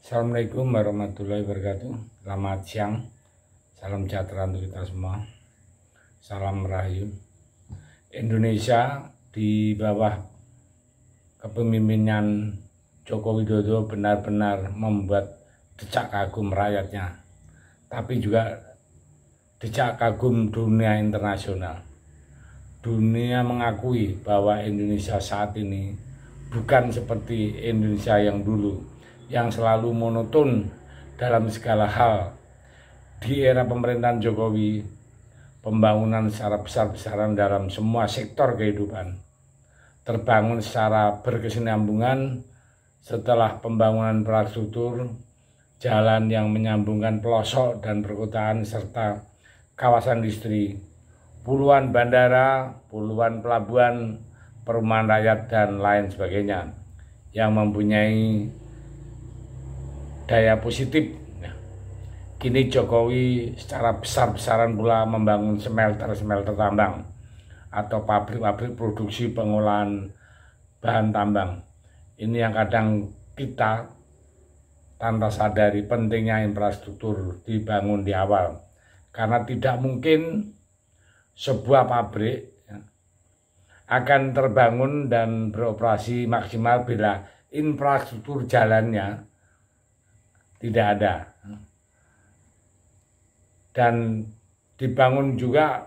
Assalamualaikum warahmatullahi wabarakatuh. Selamat siang. Salam sejahtera untuk kita semua. Salam Rahayu. Indonesia di bawah kepemimpinan Joko Widodo benar-benar membuat decak kagum rakyatnya, tapi juga decak kagum dunia internasional. Dunia mengakui bahwa Indonesia saat ini bukan seperti Indonesia yang dulu, yang selalu monoton dalam segala hal. Di era pemerintahan Jokowi, pembangunan secara besar-besaran dalam semua sektor kehidupan terbangun secara berkesinambungan. Setelah pembangunan infrastruktur, jalan yang menyambungkan pelosok dan perkotaan serta kawasan industri, puluhan bandara, puluhan pelabuhan, perumahan rakyat dan lain sebagainya yang mempunyai daya positif. Kini Jokowi secara besar-besaran pula membangun smelter-smelter tambang atau pabrik-pabrik produksi pengolahan bahan tambang. Ini yang kadang kita tanpa sadari pentingnya infrastruktur dibangun di awal, karena tidak mungkin sebuah pabrik akan terbangun dan beroperasi maksimal bila infrastruktur jalannya tidak ada. Dan dibangun juga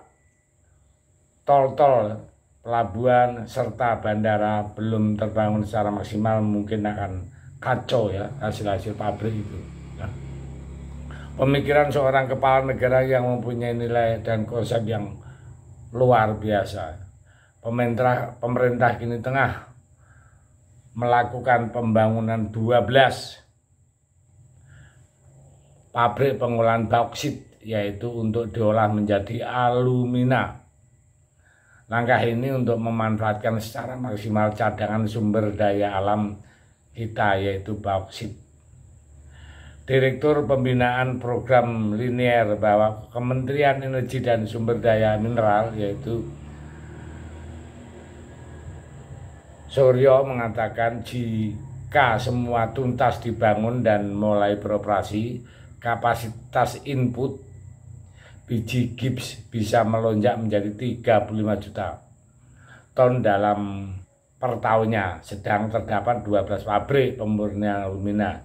tol-tol, pelabuhan, serta bandara belum terbangun secara maksimal, mungkin akan kacau ya hasil-hasil pabrik itu. Pemikiran seorang kepala negara yang mempunyai nilai dan konsep yang luar biasa. Pemerintah kini tengah melakukan pembangunan 12 pabrik pengolahan bauksit, yaitu untuk diolah menjadi alumina. Langkah ini untuk memanfaatkan secara maksimal cadangan sumber daya alam kita, yaitu bauksit. Direktur Pembinaan Program Linier bahwa Kementerian Energi dan Sumber Daya Mineral, yaitu Suryo, mengatakan jika semua tuntas dibangun dan mulai beroperasi, kapasitas input biji gips bisa melonjak menjadi 35 juta ton dalam per tahunnya. Sedang terdapat 12 pabrik pemurnian alumina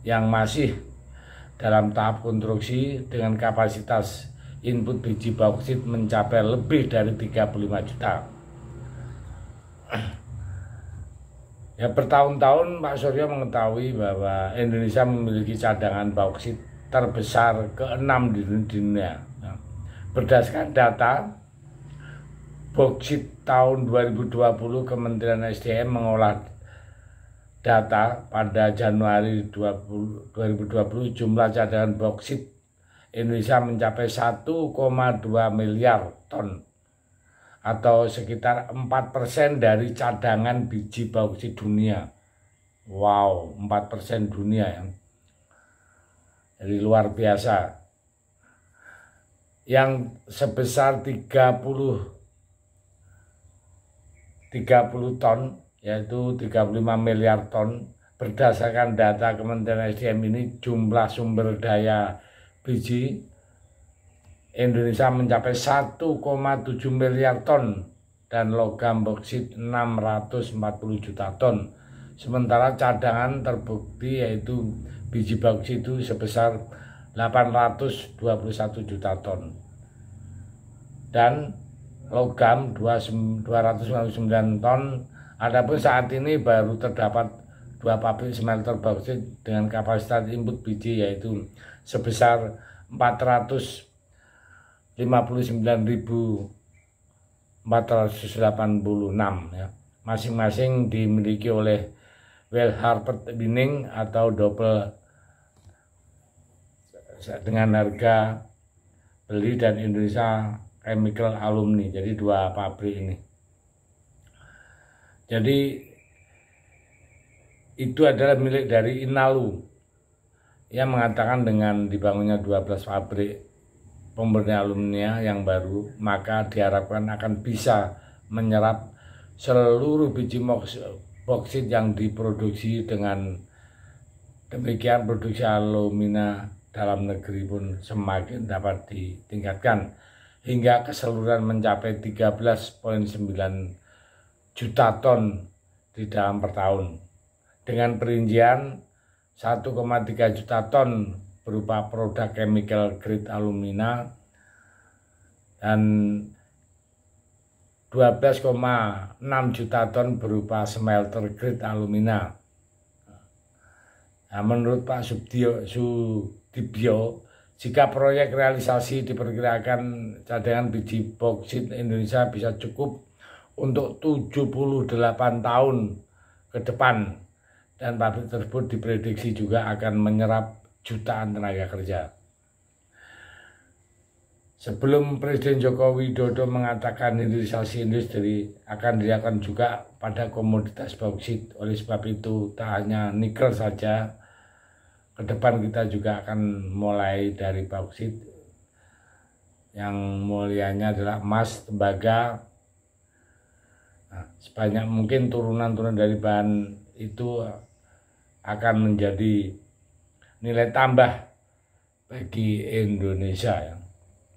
yang masih dalam tahap konstruksi dengan kapasitas input biji bauksit mencapai lebih dari 35 juta. Ya, bertahun-tahun Pak Suryo mengetahui bahwa Indonesia memiliki cadangan bauksit terbesar ke-6 di dunia. Berdasarkan data bauksit tahun 2020, Kementerian SDM mengolah data pada Januari 2020, jumlah cadangan bauksit Indonesia mencapai 1,2 miliar ton atau sekitar 4% dari cadangan biji bauksit dunia. Wow, 4% dunia ya. Jadi luar biasa. Yang sebesar 30 ton, yaitu 35 miliar ton. Berdasarkan data Kementerian SDM ini, jumlah sumber daya biji Indonesia mencapai 1,7 miliar ton dan logam bauksit 640 juta ton. Sementara cadangan terbukti yaitu biji bauksit itu sebesar 821 juta ton dan logam 299 ton. Adapun saat ini baru terdapat 2 pabrik smelter bauksit dengan kapasitas input biji yaitu sebesar 459.486 ya. Masing-masing dimiliki oleh Well Harpert Winning atau Doppel dengan harga beli dan Indonesia Chemical Alumni. Jadi 2 pabrik ini. Jadi itu adalah milik dari Inalu yang mengatakan dengan dibangunnya 12 pabrik pemurnian alumina yang baru, maka diharapkan akan bisa menyerap seluruh biji bauksit yang diproduksi dengan Demikian produksi alumina dalam negeri pun semakin dapat ditingkatkan hingga keseluruhan mencapai 13,9 juta ton di dalam per tahun, dengan perincian 1,3 juta ton berupa produk chemical grade alumina dan 12,6 juta ton berupa smelter grade alumina. Nah, menurut Pak Sudibyo, jika proyek realisasi diperkirakan cadangan biji bauksit Indonesia bisa cukup untuk 78 tahun ke depan, dan pabrik tersebut diprediksi juga akan menyerap jutaan tenaga kerja. Sebelum Presiden Joko Widodo mengatakan hilirisasi industri akan dilakukan juga pada komoditas bauksit. Oleh sebab itu, tak hanya nikel saja, ke depan kita juga akan mulai dari bauksit yang mulianya adalah emas, tembaga. Nah, sebanyak mungkin turunan-turunan dari bahan itu akan menjadi nilai tambah bagi Indonesia ya.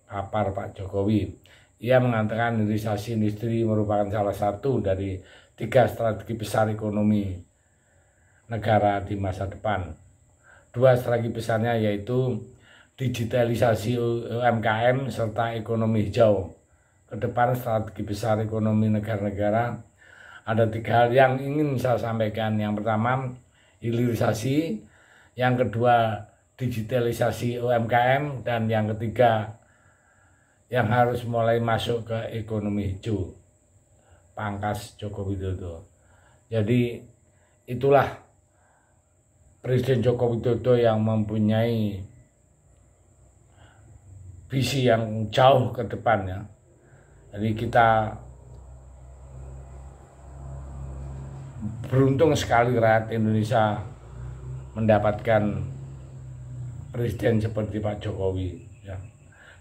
Papar Pak Jokowi. Ia mengatakan hilirisasi industri merupakan salah satu dari 3 strategi besar ekonomi negara di masa depan. 2 strategi besarnya yaitu digitalisasi UMKM serta ekonomi hijau. Ke depan strategi besar ekonomi negara-negara ada 3 hal yang ingin saya sampaikan. Yang pertama, hilirisasi, yang kedua digitalisasi UMKM, dan yang ketiga yang harus mulai masuk ke ekonomi hijau. Pangkas Joko Widodo. Jadi itulah Presiden Joko Widodo yang mempunyai visi yang jauh ke depan ya. Jadi kita beruntung sekali rakyat Indonesia mendapatkan presiden seperti Pak Jokowi ya.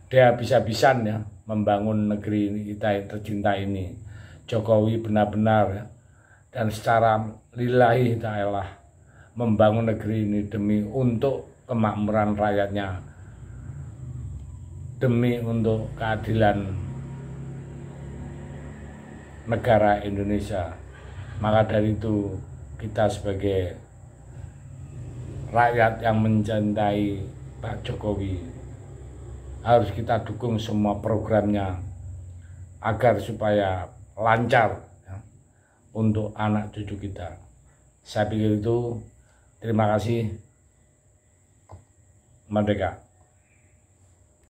Dia bisa-bisan ya membangun negeri kita yang tercinta ini. Jokowi benar-benar ya, dan secara lillahi ta'ala membangun negeri ini demi untuk kemakmuran rakyatnya, demi untuk keadilan negara Indonesia. Maka dari itu kita sebagai rakyat yang mencintai Pak Jokowi harus kita dukung semua programnya agar supaya lancar ya, untuk anak cucu kita. Saya pikir itu. Terima kasih. Merdeka.